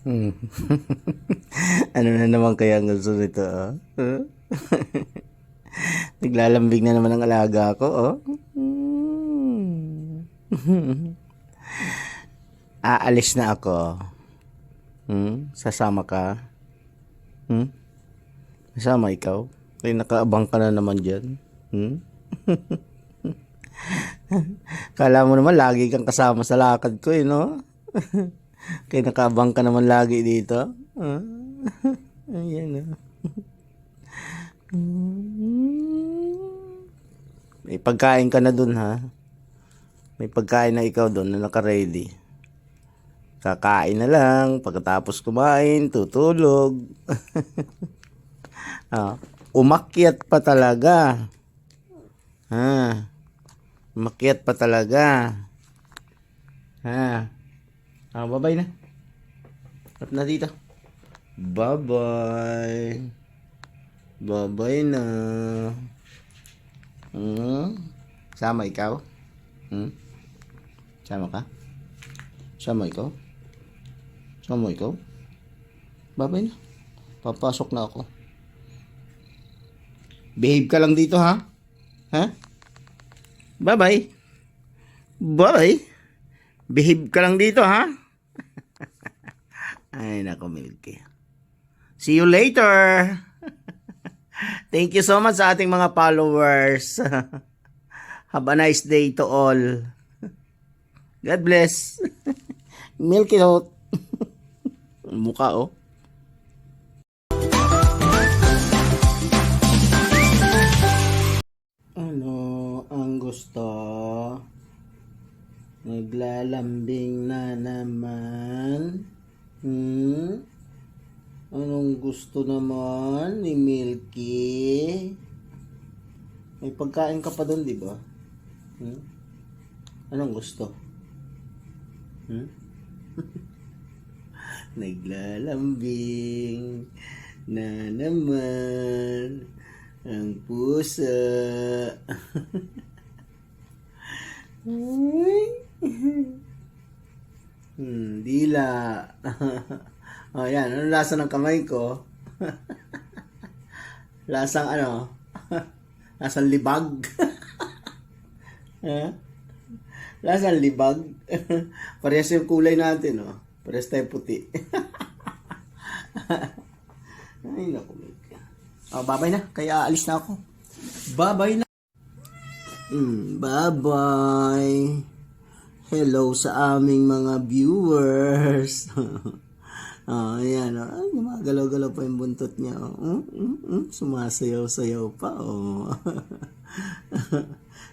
Hmm. Ano na naman kaya ang gusto nito, oh? Huh? Naglalambing na naman ang alaga ko, oh. Hmm. Aalis na ako. Sasama ka? Sasama ikaw? Kaya nakaabang ka na naman dyan. Kala mo naman lagi kang kasama sa lakad ko, eh, no? Kaya nakaabang ka naman lagi dito. Ayan, oh. May pagkain ka na dun, ha? May pagkain na ikaw dun na naka-ready. Kakain na lang, pagkatapos kumain, tutulog. Umakyat pa talaga. Umakyat pa talaga. Bye-bye na. Harap na dito. Bye-bye. Bye-bye na. Sama ikaw? Sama ka? Sama ikaw? Sama ikaw? Bye-bye na. Papasok na ako. Behave ka lang dito, ha? Bye-bye. Bye. Behave ka lang dito, ha? Ay, nako, Milky. See you later. Thank you so much sa ating mga followers. Have a nice day to all. God bless. Milky Hot. Mukha, oh. Ano ang gusto? Naglalambing na naman. Anong gusto naman ni Milky? May pagkain ka pa doon, di ba? Anong gusto? Naglalambing na naman ang pusa. Dila. Yan. Ano lasa ng kamay ko? Lasang ano? Lasang libag. Lasang libag. Parehas yung kulay natin, oh. Parehas tayo puti. Ay, naku. Bye-bye na. Kaya alis na ako. Bye-bye na. Bye-bye. Hello sa aming mga viewers. Ayan. Ay, gumagalaw-galaw pa yung buntot niya. Sumasayaw-sayaw pa.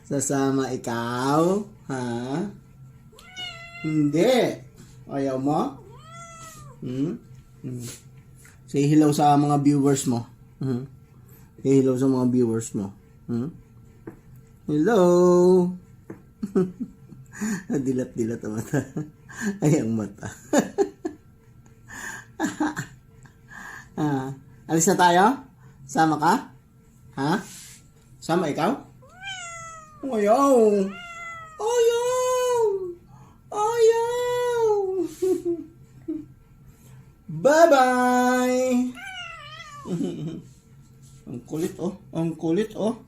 Sasama ikaw? Ha? Hindi. Ayaw mo? Say hello sa mga viewers mo. Say hello sa mga viewers mo. Hello. Dilat-dilat ang mata. Ay, ang mata. Alis na tayo? Sama ka? Ha? Sama ikaw? Ayaw. Ayaw. Ayaw. Bye-bye. Ang kulit, oh. Ang kulit, oh.